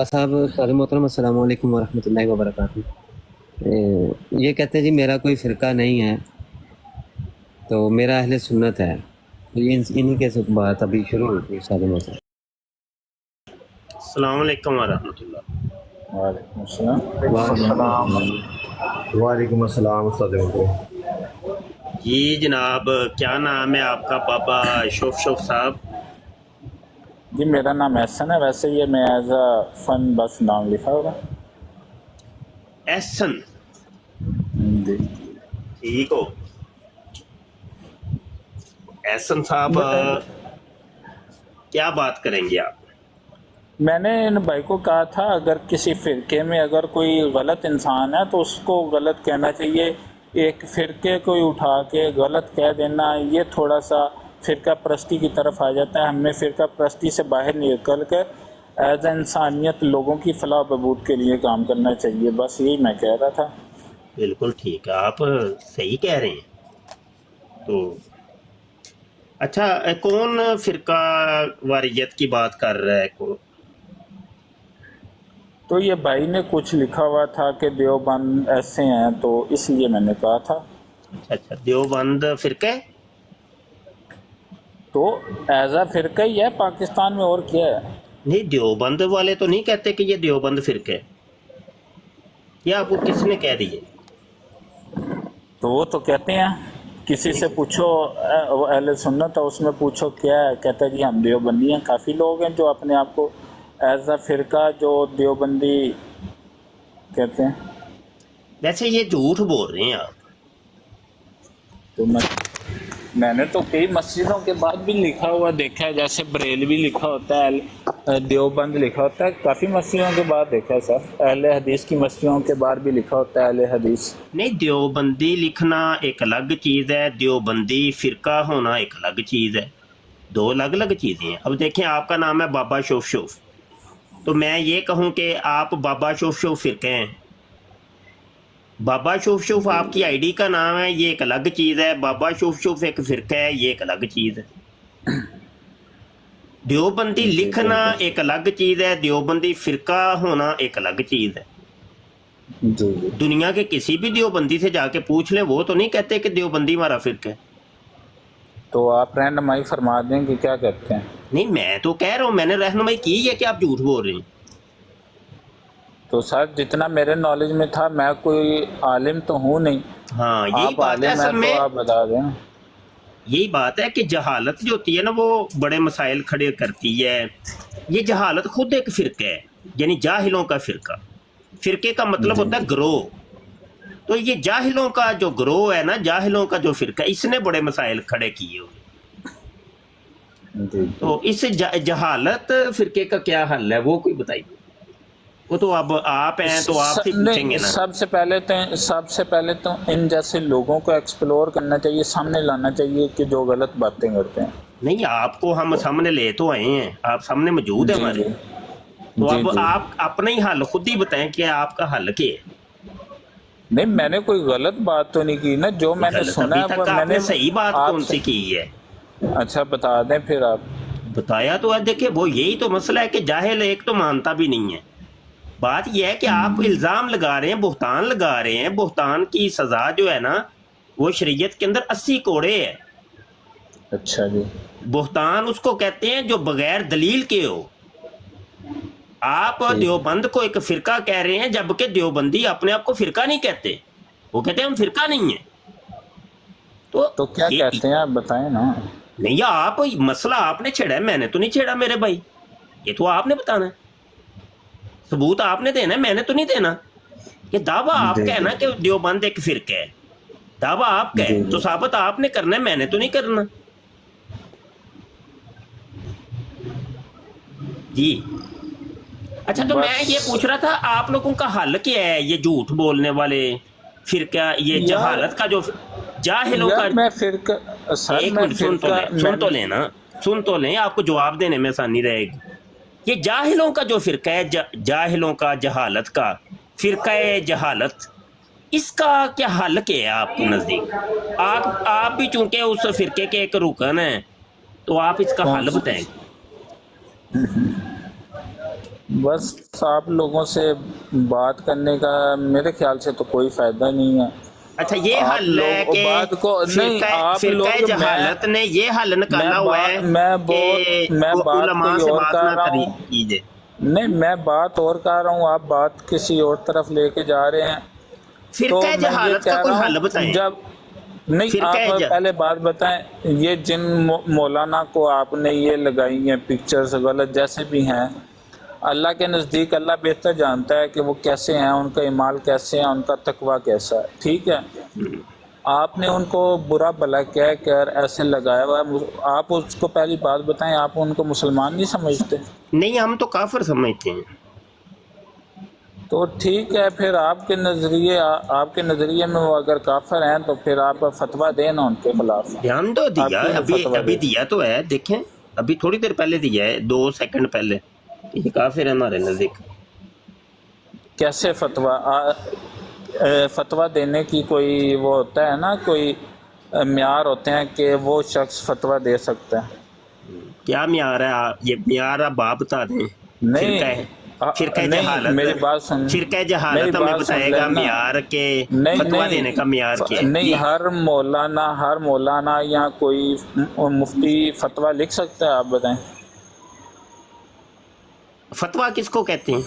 साहब सारे मोहतरम अस्सलाम वालेकुम वरहमतुल्लाहि वबरकातुहू। ये कहते हैं जी मेरा कोई फ़िरका नहीं है, तो मेरा अहले सुन्नत है। तो ये इन्हीं के से बात अभी शुरू हुई थी सारे मोहतरम। अस्सलाम वालेकुम वरहमतुल्लाह। वालेकुम अस्सलाम। वालेकुम अस्सलाम उस्ताद मोहतरम। जी जनाब, क्या नाम है आपका बाबा शोफ साहब? जी मेरा नाम एहसन है, वैसे ये मैं एज अ फन बस नाम लिखा होगा। एहसन, जी ठीक हो एहसन साहब? क्या बात करेंगे आप? मैंने इन भाई को कहा था अगर किसी फ़िरके में अगर कोई गलत इंसान है तो उसको गलत कहना चाहिए। एक फ़िरके को उठा के गलत कह देना ये थोड़ा सा फ़िरका परस्ती की तरफ आ जाता है। हमें फ़िरका परस्ती से बाहर निकल कर एज इंसानियत लोगों की फलाह बहबूद के लिए काम करना चाहिए। बस यही मैं कह रहा था। बिल्कुल ठीक है, आप सही कह रहे हैं। तो अच्छा, कौन फिरका वारियत की बात कर रहा है? तो ये भाई ने कुछ लिखा हुआ था कि देवबंद ऐसे हैं, तो इसलिए मैंने कहा था। अच्छा, देवबंद फिरका है? तो एज अ फिरका ही है पाकिस्तान में, और क्या है। नहीं, देवबंद वाले तो नहीं कहते कि ये देवबंद फिरका है। ये आपको किसने कह दी है? तो वो तो कहते हैं, किसी से पूछो वो अहले सुन्नत है उसमें पूछो क्या है, कहता है कि हम देवबंदी हैं। काफ़ी लोग हैं जो अपने आप को एज अ फिरका जो देवबंदी कहते हैं। वैसे ये झूठ बोल रहे हैं आप। तो मैंने तो कई मस्जिदों के बाद भी लिखा हुआ देखा है, जैसे बरेलवी लिखा होता है, देवबंद लिखा होता है। काफ़ी मस्जिदों के बाद देखा है सर, अहले हदीस की मस्जिदों के बाद भी लिखा होता है अहले हदीस। नहीं, देवबंदी लिखना एक अलग चीज़ है, देवबंदी फिरका होना एक अलग चीज़ है। दो अलग अलग चीज़ें हैं। अब देखें, आपका नाम है बाबा शोफ, तो मैं ये कहूँ कि आप बाबा शोफ फिरके हैं। बाबा शोफ आपकी आईडी का नाम है, ये एक अलग चीज़ है। बाबा शोफ एक फिरका है, ये एक अलग चीज़ है। देवबंदी लिखना एक अलग चीज़ है, देवबंदी फिरका होना एक अलग चीज़ है। दुनिया के किसी भी देवबंदी से जाके पूछ लें, वो तो नहीं कहते कि देवबंदी हमारा फिरका है। तो आप रहनुमाई फरमा दें कि क्या कहते हैं। नहीं, मैं तो कह रहा हूँ, मैंने रहनुमाई की है कि आप झूठ बोल रहे हैं। तो सर जितना मेरे नॉलेज में था, मैं कोई आलिम तो हूँ नहीं। हाँ, यही आप बात है आलिम असल हैं तो में। आप बता दें। यही बात है कि जहालत जो होती है ना, वो बड़े मसाइल खड़े करती है। ये जहालत खुद एक फिरका है, यानी जाहिलों का फिरका। फिरके का मतलब होता है ग्रोह। तो ये जाहिलों का जो ग्रोह है ना, जाहिलों का जो फिरका, इसने बड़े मसाइल खड़े किए हुए। तो इस जहालत फिरके का क्या हल है, वो कोई बताइए। वो तो अब आप हैं तो आपसे पूछेंगे ना। सबसे पहले तो इन जैसे लोगों को एक्सप्लोर करना चाहिए, सामने लाना चाहिए कि जो गलत बातें करते हैं। नहीं, आपको हम सामने ले तो आए हैं, आप सामने मौजूद है जी हमारे। जी तो जी अब जी। आप अपना ही हल खुद ही बताएं कि आपका हल क्या है। नहीं, मैंने कोई गलत बात तो नहीं की ना, जो मैंने गलत सुना अभी है तक वो मैंने आपने सही बात कौन आपसे। सी की है? अच्छा बता दें फिर आप। बताया तो है। देखिए, वो यही तो मसला है कि जाहिल एक तो मानता भी नहीं है। बात यह है कि आप इल्ज़ाम लगा रहे हैं, बुहतान लगा रहे हैं। बुहतान की सज़ा जो है ना, वो शरीयत के अंदर 80 कोड़े है। अच्छा जी। बुहतान उसको कहते हैं जो बगैर दलील के हो। आप ठीक। देवबंद को एक फिरका कह रहे हैं, जबकि देवबंदी अपने आप को फिरका नहीं कहते। वो कहते हैं हम फिरका नहीं है। तो क्या ये कहते हैं आप बताएं ना। नहीं, आप मसला आपने छेड़ा है, मैंने तो नहीं छेड़ा मेरे भाई। ये तो आपने बताना है, सबूत आपने देना है, मैंने तो नहीं देना। ये दावा आप जी जी कहना कि देवबंद एक फिरका है, दावा आपका है, जी तो जी। साबित आपने करना है, मैंने तो नहीं करना। जी। अच्छा, तो मैं ये पूछ बस रहा था, आप लोगों का हल क्या है ये झूठ बोलने वाले फिरका, ये यार जहालत का जो जाहिलों का। यार मैं फिर सर एक मैं मिनट, फिर का सुन तो मैंने। लेना, सुन तो लें, आपको जवाब देने में आसानी रहेगी। ये जाहिलों का जो फिरका है, जाहिलों का, जहालत का फिरका है, जहालत, इसका क्या हल क्या है आपके नजदीक? आप भी चूंकि उस फिरके के एक रुकन है, तो आप इसका कौन हल सा? बताएंगे। بس آپ لوگوں سے بات کرنے کا میرے خیال سے تو کوئی فائدہ نہیں ہے. اچھا یہ آپ حل ہے لوگ کہ بات کو نہیں، آپ فرقہ لوگ جہالت نے یہ حل نکالا ہوا ہے میں کہ بات علماء کوئی سے اور بات کر نہ رہا ہوں. کیجیے. نہیں، میں بات اور کر رہا ہوں، آپ بات کسی اور طرف لے کے جا رہے ہیں. تو فرقہ میں یہ جہالت کا کہہ کوئی رہا حل ہوں، بتائیں. جب نہیں، آپ فرقہ پہلے بات بتائیں. یہ جن مولانا کو آپ نے یہ لگائی ہیں پکچرز غلط جیسے بھی ہیں، اللہ کے نزدیک اللہ بہتر جانتا ہے کہ وہ کیسے ہیں، ان کا ایمال کیسے ہے، ان کا تقوی کیسا ہے. ٹھیک ہے، آپ نے ان کو برا بھلا کہہ کر ایسے لگایا ہوا ہے. آپ اس کو پہلی بات بتائیں، آپ ان کو مسلمان نہیں سمجھتے؟ نہیں، ہم تو کافر سمجھتے ہیں. تو ٹھیک ہے، پھر آپ کے نظریے میں وہ اگر کافر ہیں تو پھر آپ فتویٰ دیں نا ان کے خلاف. دھیان تو آپ دیا کیوں نہیں فتویٰ ابھی دیتے؟ دیا تو ہے. دیکھیں ابھی تھوڑی دیر پہلے دیا ہے، 2 سیکنڈ پہلے، کہ یہ کافر ہے ہمارے نزدیک. کیسے فتویٰ دینے کی کوئی وہ ہوتا ہے نا، کوئی معیار ہوتے ہیں کہ وہ شخص فتویٰ دے سکتا ہے؟ کیا معیار ہے؟ یہ معیار آپ بتا دیں. نہیں، فرقہ نہیں، جہالت میری بات سن فرقہ میری جہالت ہمیں بات سن بتائے گا لینا. معیار کے نہیں، فتویٰ دینے کا معیار کیا ہے نہیں، جی. ہر مولانا یا کوئی مفتی فتویٰ لکھ سکتا ہے؟ آپ بتائیں. فتویٰ کس کو کہتے ہیں؟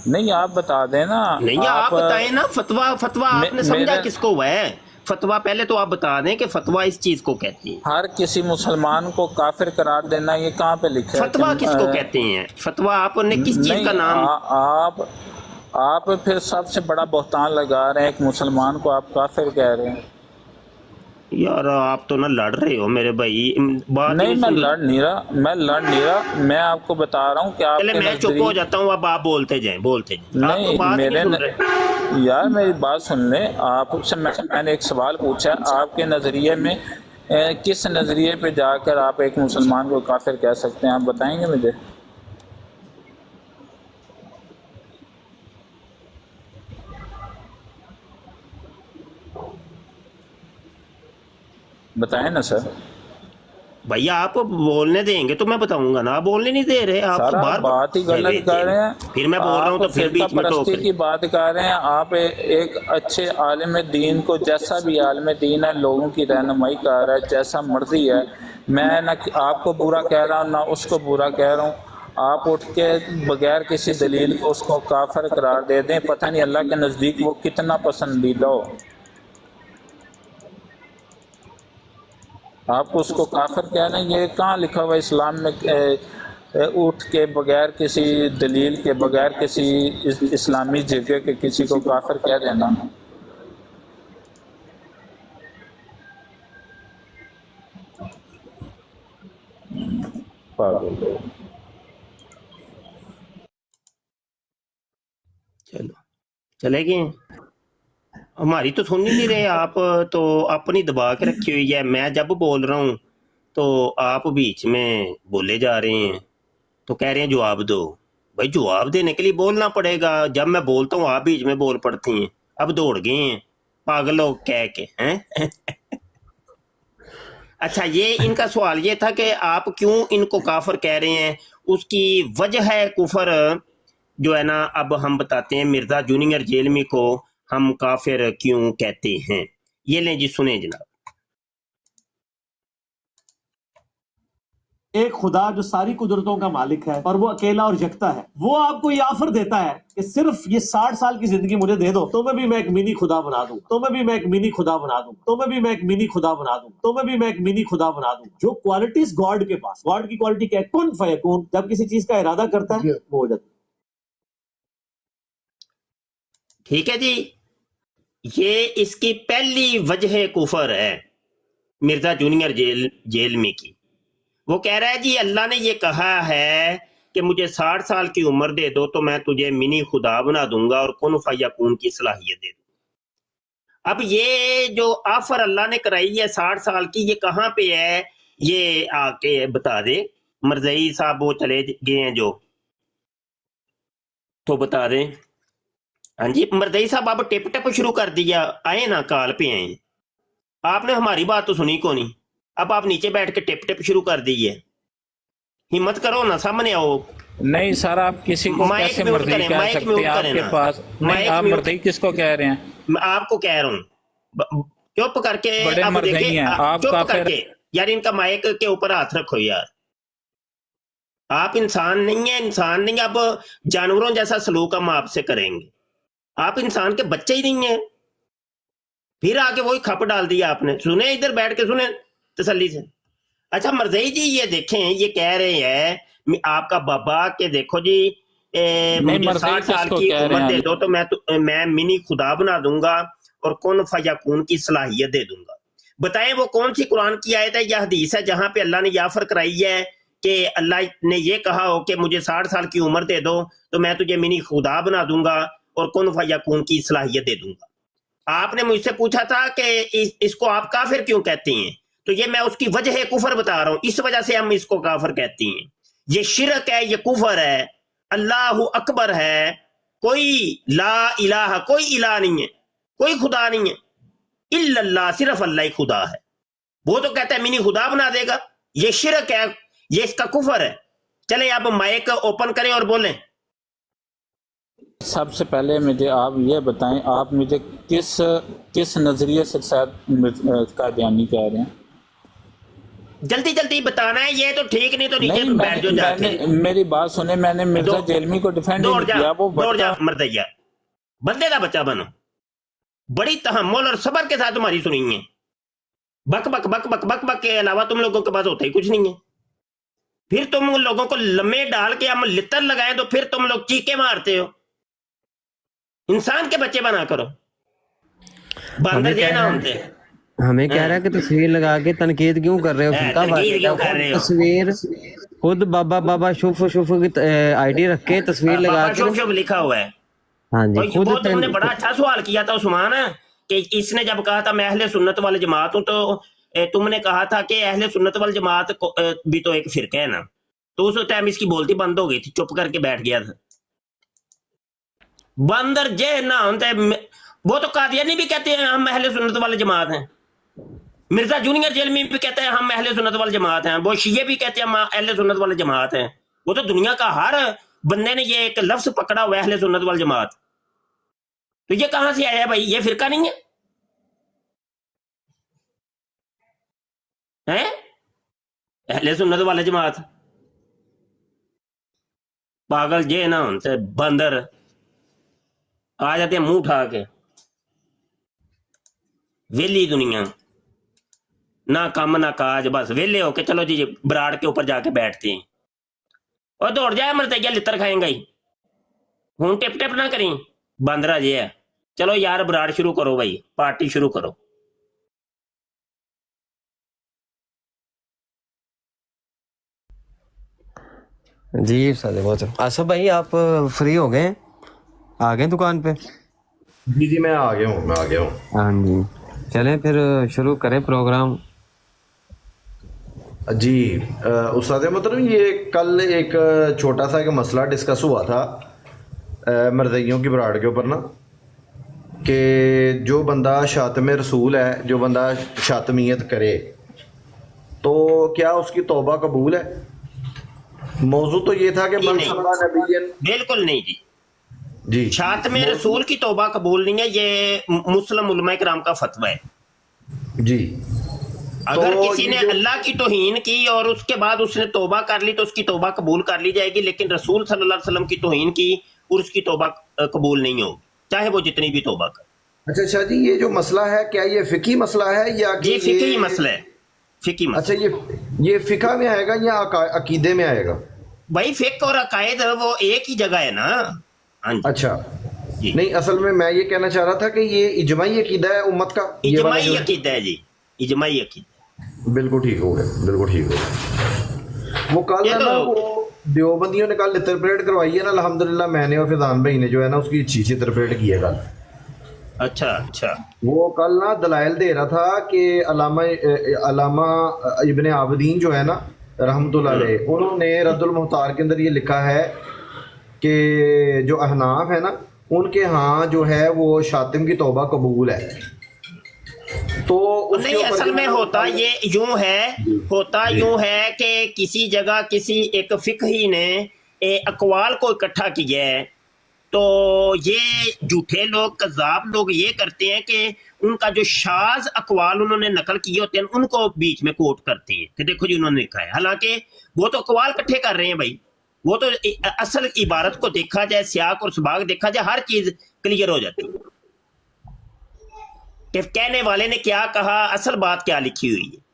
نہیں، آپ بتا دیں نا. نہیں آپ بتائیں نا. فتویٰ آپ نے سمجھا میرے کس کو ہوا ہے؟ فتویٰ پہلے تو آپ بتا دیں کہ فتویٰ اس چیز کو کہتے ہیں. ہر کسی مسلمان کو کافر قرار دینا یہ کہاں پہ لکھا ہے کہ فتویٰ کس کو کہتے ہیں؟ فتویٰ آپ نے کس چیز کا نہیں، نام؟ آپ پھر سب سے بڑا بہتان لگا رہے ہیں، ایک مسلمان کو آپ کافر کہہ رہے ہیں. یار آپ تو نہ لڑ رہے ہو میرے بھائی، بات ہی نہیں، نہیں میں سن لڑ رہے. نہیں رہا، میں آپ کو بتا رہا ہوں کہ آپ چلے کے میں چپ ہو نظریے. جاتا ہوں، اب آپ بولتے جائیں. آپ تو نہیں، بات ہی نہیں سن رہے. یار میری بات سن لیں. آپ سے میں نے ایک سوال پوچھا، آپ کے نظریے میں کس نظریے پہ جا کر آپ ایک مسلمان کو کافر کہہ سکتے ہیں؟ آپ بتائیں گے مجھے؟ بتائیں نا سر. بھیا آپ بولنے دیں گے تو میں بتاؤں گا نا. آپ بولنے نہیں دے رہے. آپ سر تو آپ بار بات ہی غلط کر رہے ہیں. پھر میں بول رہا ہوں آپ تو پھر فرقہ بیچ میں ٹوک پرستی رہے. کی بات کر رہے ہیں. آپ ایک اچھے عالم دین کو، جیسا بھی عالم دین ہے، لوگوں کی رہنمائی کر رہا ہے جیسا مرضی ہے. میں نہ آپ کو برا کہہ رہا ہوں نہ اس کو برا کہہ رہا ہوں. آپ اٹھ کے بغیر کسی دلیل کو اس کو کافر قرار دے دیں، پتہ نہیں اللہ کے نزدیک وہ کتنا پسندیدہ ہو. آپ اس کو کافر کہہ رہے ہیں، یہ کہاں لکھا ہوا اسلام میں اٹھ کے بغیر کسی دلیل کے، بغیر کسی اسلامی جگہ کے کسی کو کافر کہہ دینا؟ پاگل. چلو چلے گئے. ہماری تو سن ہی نہیں رہے. آپ تو اپنی دبا کے رکھی ہوئی ہے. میں جب بول رہا ہوں تو آپ بیچ میں بولے جا رہے ہیں، تو کہہ رہے ہیں جواب دو. بھائی جواب دینے کے لیے بولنا پڑے گا. جب میں بولتا ہوں آپ بیچ میں بول پڑتی ہیں. اب دوڑ گئے ہیں پاگل لوگ کہہ کے ہیں. اچھا یہ ان کا سوال یہ تھا کہ آپ کیوں ان کو کافر کہہ رہے ہیں. اس کی وجہ ہے کفر جو ہے نا. اب ہم بتاتے ہیں مرزا جونیئر جیلمی کو ہم کافر کیوں کہتے ہیں. یہ لیں جی، سنیں جناب. ایک خدا جو ساری قدرتوں کا مالک ہے اور وہ اکیلا اور یکتا ہے، وہ آپ کو یہ آفر دیتا ہے کہ صرف یہ 60 سال کی زندگی مجھے دے دو تو میں بھی ایک منی خدا بنا دوں، تو میں بھی ایک منی خدا بنا دوں، تو میں بھی ایک منی خدا بنا دوں، تو میں بھی ایک منی خدا بنا دوں. جو کوالٹیز گاڈ کے پاس، گاڈ کی کوالٹی کیا ہے؟ کن فیکون. جب کسی چیز کا ارادہ کرتا ہے وہ ہو جاتا ہے. ٹھیک ہے جی. یہ اس کی پہلی وجہ کفر ہے مرزا جونیئر جیلمی کی. وہ کہہ رہا ہے جی اللہ نے یہ کہا ہے کہ مجھے 60 سال کی عمر دے دو تو میں تجھے منی خدا بنا دوں گا اور کن فیکون کی صلاحیت دے دوں. اب یہ جو آفر اللہ نے کرائی ہے 60 سال کی، یہ کہاں پہ ہے؟ یہ آ کے بتا دے. مرزائی صاحب وہ چلے گئے ہیں جو، تو بتا دیں. ہاں جی مرزائی صاحب اب ٹپ ٹپ شروع کر دیا. آئے نا کال پہ آئے. آپ نے ہماری بات تو سنی کو نہیں. اب آپ نیچے بیٹھ کے ٹپ ٹپ شروع کر دی ہے. ہمت کرو نا، سامنے آؤ. नहीं सर, आप किसी को माइक कैसे म्यूट मर्दी करें, कह माइक सकते म्यूट हैं? करें आपके ना। पास नहीं, माइक आप म्यूट, मर्दी किसको कह रहे हैं? मैं आपको कह रहा हूँ चुप करके। बड़े अब मर्द देखिए नहीं हैं आप, चुप काफिर। करके यार, इनका माइक के ऊपर हाथ रखो यार। आप इंसान नहीं है, इंसान नहीं, अब जानवरों जैसा सलूक हम आपसे करेंगे। आप इंसान के बच्चे ही नहीं है। फिर आके वही खप डाल दिया आपने। सुने, इधर बैठ के सुने तसल्ली से। अच्छा मरज़ई जी, ये देखें, ये कह रहे हैं आपका बाबा के देखो जी नहीं, मुझे मरज़ई 60 साल किसको की कह रहे उम्र हैं? दे दो तो मैं मिनी खुदा बना दूंगा और कुन फयकून की सलाहियत दे दूंगा। बताएं वो कौन सी कुरान की आयत है या हदीस है जहां पे अल्लाह ने याफर कराई है कि अल्लाह ने ये कहा हो कि मुझे 60 साल की उम्र दे दो तो मैं तुझे मिनी खुदा बना दूंगा और कुन फयकून की सलाहियत दे दूंगा। आपने मुझसे पूछा था कि इसको आप काफिर क्यों कहते हैं, तो ये मैं उसकी वजह कुफर बता रहा हूं। इस वजह से हम इसको काफिर कहते हैं। ये शिरक है, ये कुफर है, अल्लाह अकबर है, कोई ला इलाहा, कोई इलाह नहीं है, कोई खुदा नहीं है, इल्लल्लाह, सिर्फ अल्लाह ही खुदा है। वो तो कहता है मिनी खुदा बना देगा। ये शिरक है, ये इसका कुफर है। चले आप माइक ओपन करें और बोलें। सबसे पहले मुझे आप ये बताएं, आप मुझे किस नज़रिए से शायद कादियानी कह रहे हैं? जल्दी जल्दी बताना है, ये तो ठीक नहीं तो नीचे नहीं, बैठ जाओ जाके। मेरी बात सुने, मैंने मिर्जा जेलमी को डिफेंड दौड़ नहीं जा, किया। वो दौड़ जा बच्चा मर्दैया, बंदे का बच्चा बनो। बड़ी तहम्मुल और सब्र के साथ तुम्हारी सुनी है। बक बक बक बक बक बक के अलावा तुम लोगों के पास होता ही कुछ नहीं है। फिर तुम उन लोगों को लम्बे डाल के हम लितर लगाए तो फिर तुम लोग चीखे मारते हो। इंसान के बच्चे बना करो, बंदर जे ना होते। हमें कह रहा है कि तस्वीर लगा के तनकीद क्यों कर रहे हो? फिरका तनकीद क्यों कर रहे हो? तस्वीर खुद बाबा बाबा शुफ शुफ की आईडी रख के तस्वीर लगा बाबा शुभ के। शुभ लिखा हुआ है। हाँ जी, और खुद वो तुमने बड़ा अच्छा सवाल किया था उस्मान, कि इसने जब कहा था मैं अहले सुन्नत वाल जमात हूं, तो तुमने कहा था कि अहले सुन्नत वाल जमात भी तो एक फिरका है ना। तो उस टाइम इसकी बोलती बंद हो गई थी, चुप करके बैठ गया था। बंदर जे ना होते। वो तो कादियानी भी कहते हैं हम अहले सुन्नत वाले जमात हैं। मिर्जा जूनियर जेलमी भी कहते हैं हम अहले सुन्नत वाले जमात हैं। वो शिये भी कहते हैं हम अहले सुन्नत वाले जमात हैं। वो तो दुनिया का हर बंदे ने ये एक लफ्ज पकड़ा हुआ है अहले सुन्नत वाल जमात। तो ये कहां से आया भाई? ये फिरका नहीं है, हैं? अहले सुन्नत वाले जमात पागल जे ना होते, बंदर आ जाते हैं मुंह उठा के। वेली दुनिया, ना काम ना काज, बस वेले होके चलो जी बराड़ के ऊपर जाके बैठते हैं। और दौड़ जाए मरतैया, लितर खाएंगा ही। हूं टिप टिप ना करी, बंदरा जे है। चलो यार बराड़ शुरू करो भाई, पार्टी शुरू करो। जी सर, बहुत आसफ भाई आप फ्री हो गए, आ गए दुकान पे? जी जी मैं आ गया हूँ, मैं आ गया हूँ। हाँ जी, चलें फिर शुरू करें प्रोग्राम। जी उस्ताद मोहतरम, ये कल एक छोटा सा एक मसला डिस्कस हुआ था मरज़इयों की बराड़ के ऊपर ना, कि जो बंदा शातम रसूल है, जो बंदा शातमियत करे तो क्या उसकी तौबा कबूल है? मौजू तो ये था कि जी मन नहीं। सल्ला नबिय्यन। बिल्कुल नहीं जी, जी शातमे रसूल की तौबा कबूल नहीं है। ये मुस्लिम उलमा इकराम का फतवा है। जी, अगर तो किसी ने ये जो- अल्लाह की तौहीन की और उसके बाद उसने तौबा कर ली तो उसकी तौबा कबूल कर ली जाएगी, लेकिन रसूल सल्लल्लाहु अलैहि वसल्लम की तौहीन की और उसकी तौबा कबूल नहीं होगी, चाहे वो जितनी भी तौबा करे। अच्छा शाह जी, ये जो मसला है क्या ये फिकी मसला है या कि ये फिकी मसला है, फिकी मसला। अच्छा, ये फिका में आएगा या अकीदे में आएगा? भाई फिक और अकायद वो एक ही जगह है ना। हाँ जी, अच्छा, जी। नहीं असल में मैं ये कहना चाह रहा था कि ये इजमाई अकीदा है उम्मत का, ये वाला इजमाई जो- अकीदा है जी, इजमाई अकीदा। बिल्कुल ठीक हो गया, बिल्कुल ठीक हो गया। वो कल ये है तो- ना, वो देवबंदियों ने कल इंटरप्रेट करवाई है ना, अल्हम्दुलिल्लाह मैंने और फिजान भाई ने जो है ना उसकी अच्छी इंटरप्रेट की है कल। अच्छा अच्छा, वो कल ना दलाइल दे रहा था कि अलामा इब्ने आबदीन जो है ना रहमतुल्लाह अलैह, उन्होंने रद्दुल मुख्तार के अंदर ये लिखा है कि जो अहनाफ है ना उनके यहाँ जो है वो शातिम की तौबा कबूल है। तो उसके नहीं ऊपर असल जो में है होता ये यूं है, होता जी। यूं है कि किसी जगह किसी एक फिकही ने अकवाल को इकट्ठा किया है, तो ये झूठे लोग, कज़ाब लोग ये करते हैं कि उनका जो शाज अकवाल उन्होंने नकल किए होते हैं उनको बीच में कोट करते हैं कि देखो जी उन्होंने लिखा है, हालांकि वो तो अकवाल इकट्ठे कर रहे हैं भाई। वो तो असल इबारत को देखा जाए, सियाक और सबाक देखा जाए, हर चीज क्लियर हो जाती है कि कहने वाले ने क्या कहा, असल बात क्या लिखी हुई है।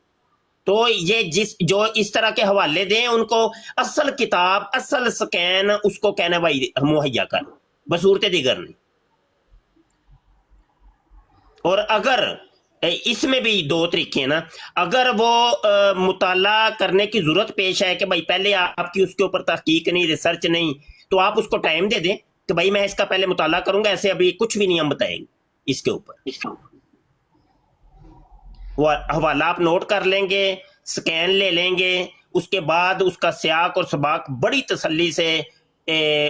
तो ये जो इस तरह के हवाले दें उनको असल किताब, असल स्कैन उसको कहना भाई मुहैया कर, बसूरत दिगर नहीं। और अगर इसमें भी दो तरीके हैं ना, अगर वो मुताला करने की जरूरत पेश है कि भाई पहले आपकी उसके ऊपर तहकीक नहीं, रिसर्च नहीं, तो आप उसको टाइम दे दें कि भाई मैं इसका पहले मुताला करूंगा, ऐसे अभी कुछ भी नहीं हम बताएंगे इसके ऊपर। वो हवाला आप नोट कर लेंगे, स्कैन ले लेंगे, उसके बाद उसका सियाक और सबाक बड़ी तसल्ली से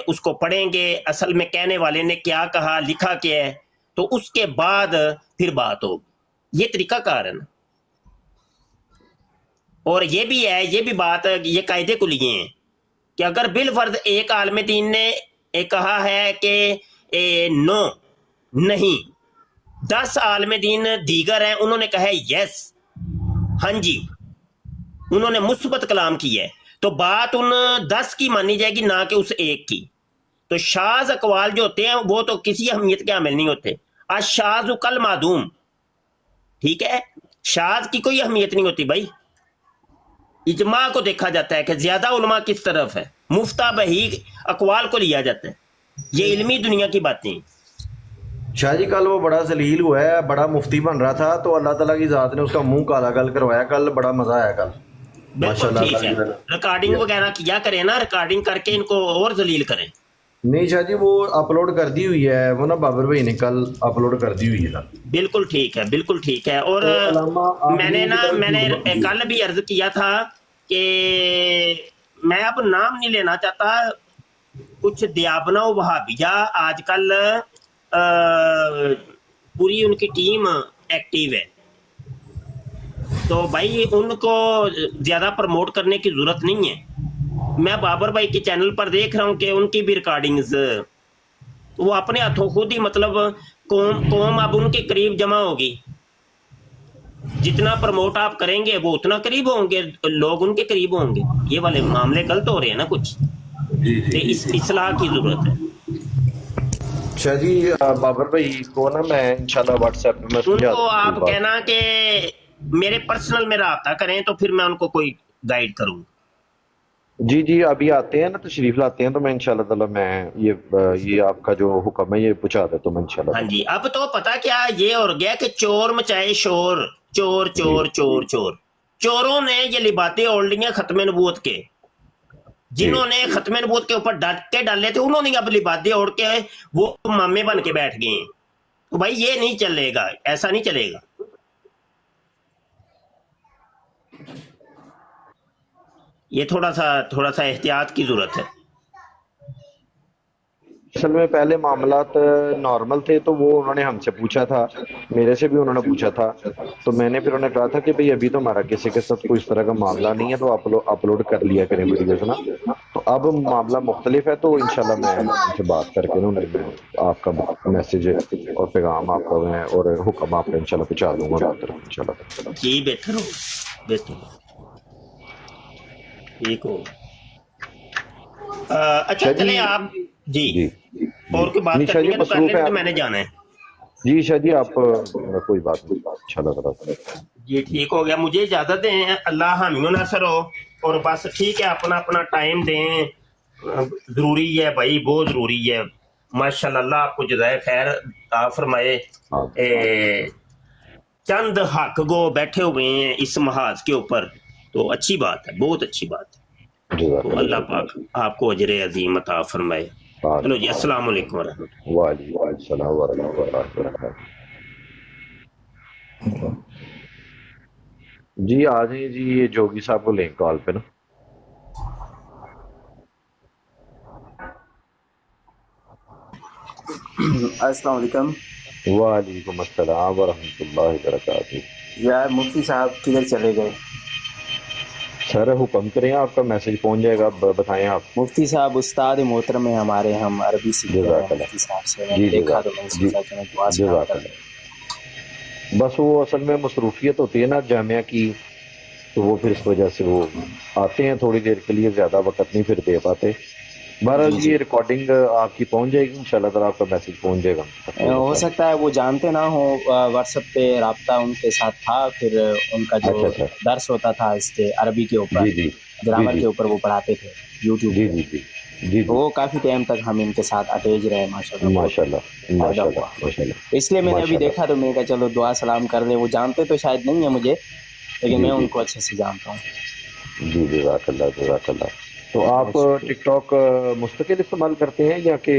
उसको पढ़ेंगे, असल में कहने वाले ने क्या कहा, लिखा क्या है, तो उसके बाद फिर बात होगी। ये तरीका कार है ना। और ये भी है, ये भी बात, ये कायदे को लिए हैं कि अगर बिल फर्ज एक आलम दीन ने कहा है कि नो नहीं, 10 आलम दीन दीगर हैं उन्होंने कहा है यस, हाँ जी, उन्होंने मुस्बत कलाम किया है, तो बात उन 10 की मानी जाएगी, ना कि उस एक की। तो शाज अकवाल जो होते हैं वो तो किसी अहमियत के हामिल नहीं होते। अशाज कल मादूम, ठीक है, शाज की कोई अहमियत नहीं होती भाई। इजमा को देखा जाता है कि ज्यादा उलमा किस तरफ है, मुफ्ता बही अकवाल को लिया जाता है। ये इल्मी दुनिया की बातें। शाह जी कल वो बड़ा जलील हुआ है, बड़ा मुफ्ती बन रहा था, तो अल्लाह ताला की जात ने उसका मुंह काला गल करवाया। कल बड़ा मजा आया कल, बिल्कुल ठीक है। रिकॉर्डिंग वगैरह किया करें ना, रिकॉर्डिंग करके इनको और जलील करें। नहीं शाह जी, वो अपलोड कर दी हुई है, वो ना बाबर भाई ने कल अपलोड कर दी हुई है। बिल्कुल ठीक है, बिल्कुल ठीक है। और मैंने कल भी अर्ज किया था कि मैं अब नाम नहीं लेना चाहता, कुछ दियाबना वहाबिया आजकल पूरी उनकी टीम एक्टिव है, तो भाई उनको ज्यादा प्रमोट करने की जरूरत नहीं है। मैं बाबर भाई के चैनल पर देख रहा हूँ कि उनकी भी रिकॉर्डिंग्स वो अपने हाथों खुद ही, मतलब कौम अब उनके करीब जमा होगी। जितना प्रमोट आप करेंगे वो उतना करीब होंगे, लोग उनके करीब होंगे। ये वाले मामले गलत हो रहे हैं ना कुछ, तो इस इस्लाह की जरूरत है। शाह जी बाबर भाई को ना मैं इंशाल्लाह व्हाट्सएप पे मैं उनको आप कहना कि मेरे पर्सनल में राब्ता करें, तो फिर मैं उनको कोई गाइड करूँ। जी जी, अभी आते हैं ना, तशरीफ लाते हैं, तो मैं इंशाल्लाह ताला मैं ये आपका जो हुक्म है ये पहुंचा देता हूं मैं इंशाल्लाह। हाँ जी। अब तो पता क्या ये हो गया कि चोर मचाए शोर, चोर चोर चोर चोर। चोरों ने ये लिबाते ओढ़ ली खत्म नबूवत के, जिन्होंने खत्म नबूवत के ऊपर डटके डाले थे उन्होंने अब लिबाते ओढ़ के वो मामे बन के बैठ गए हैं। तो भाई ये नहीं चलेगा, ऐसा नहीं चलेगा। ये थोड़ा सा एहतियात की जरूरत है। असल में पहले मामलात नॉर्मल थे, तो वो उन्होंने हमसे पूछा था, मेरे से भी उन्होंने पूछा था, तो मैंने फिर उन्हें कहा था कि भाई अभी तो हमारा किसी के साथ कोई इस तरह का मामला नहीं है, तो अपलोड कर लिया करें वीडियोस ना। तो अब मामला मुख्तलिफ है, तो इंशाल्लाह मैं उनसे बात करके ना मैं आपका मैसेज और पैगाम आपका मैं और हुक्म आपका इंशाल्लाह पहुंचा दूंगा इंशाल्लाह। जी बेहतर हो, बेहतर हो, ठीक हो। अच्छा चले आप जी और कोई बात करनी है तो कर लेंगे, तो मैंने जाना है। जी शाह जी आप कोई बात नहीं, अच्छा लग रहा जी ठीक हो गया, मुझे इजाजत दें, अल्लाह हामी नासर हो। और बस ठीक है, अपना अपना टाइम दें, जरूरी है भाई, बहुत जरूरी है। माशाल्लाह, अल्लाह आपको जज़ाए खैर अता फरमाए। चंद हक गो बैठे हुए हैं इस महाज के ऊपर, तो अच्छी बात है, बहुत अच्छी बात है। तो अल्लाह पाक आपको अजर अजीम अता फरमाए। चलो जी, अस्सलाम वालेकुम वालेकुम सलाम व रहमतुल्लाहि व बरकातहू। जी आ जाइए जी, ये जोगी साहब को लें कॉल पे ना। अस्सलाम वालेकुम। वालेकुम अस्सलाम व रहमतुल्लाहि व बरकातहू। यार मुफ्ती साहब किधर चले गए? سر حکم کریں، آپ کا میسج پہنچ جائے گا، بتائیں آپ۔ مفتی صاحب استاد محترم ہیں ہمارے، ہم عربی سیکھتے ہیں جزاک اللہ۔ مفتی صاحب سے، میں جی نے دیکھا جزاک تو میں نے جی سوچا کہ میں دعا سلام جزاک کر اللہ۔ دوں۔ بس وہ اصل میں مصروفیت ہوتی ہے نا جامعہ کی، تو وہ پھر اس وجہ سے وہ آتے ہیں تھوڑی دیر کے لیے، زیادہ وقت نہیں پھر دے پاتے۔ بہرحال جی جی، یہ ریکارڈنگ آپ کی پہنچ جائے گی ان شاء اللہ تعالیٰ، آپ کا میسج پہنچ جائے گا، کوئی ہو مسئلہ سکتا ہے وہ جانتے نہ ہوں، واٹس ایپ پہ رابطہ ان کے ساتھ تھا، پھر ان کا نہیں۔ جو اچھا اچھا، درس ہوتا تھا اس کے عربی کے اوپر، جی جی جی گرامر جی کے اوپر وہ پڑھاتے تھے یوٹیوب جی پہ، جی جی جی تو جی، وہ کافی ٹائم تک ہم ان کے ساتھ اٹیچ رہے، ماشاء اللہ بہت ماشاء اللہ فائدہ ماشاء ہوا۔ اللہ ماشاء اللہ اس لیے میں نے ابھی ماشاء اللہ۔ دیکھا تو میں نے کہا چلو دعا سلام کر دیں، وہ جانتے تو شاید نہیں ہیں مجھے، لیکن جی میں جی ان کو اچھے سے جانتا ہوں۔ جی، جزاک اللہ جزاک اللہ۔ تو آپ بہت شکریہ۔ ٹک ٹاک مستقل استعمال کرتے ہیں یا کہ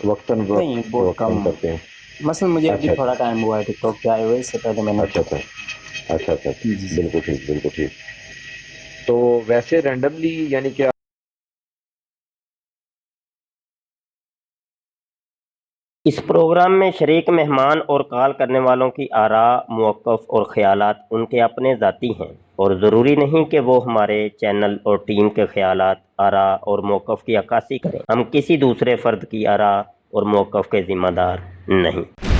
وقتاً نہیں، بہت وقتاً کم، کرتے ہیں؟ مثلا مجھے ابھی اچھا تھوڑا ٹائم ہوا ہے ٹک ٹاک پہ آئے ہوئے، اس سے پہلے میں نہیں اچھا تھا۔ اچھا اچھا اچھا جی جی اچھا، جی۔ بالکل ٹھیک بالکل ٹھیک۔ تو ویسے رینڈملی یعنی کہ اس پروگرام میں شریک مہمان اور کال کرنے والوں کی آراء، موقف اور خیالات ان کے اپنے ذاتی ہیں، اور ضروری نہیں کہ وہ ہمارے چینل اور ٹیم کے خیالات، آراء اور موقف کی عکاسی کریں۔ ہم کسی دوسرے فرد کی آراء اور موقف کے ذمہ دار نہیں۔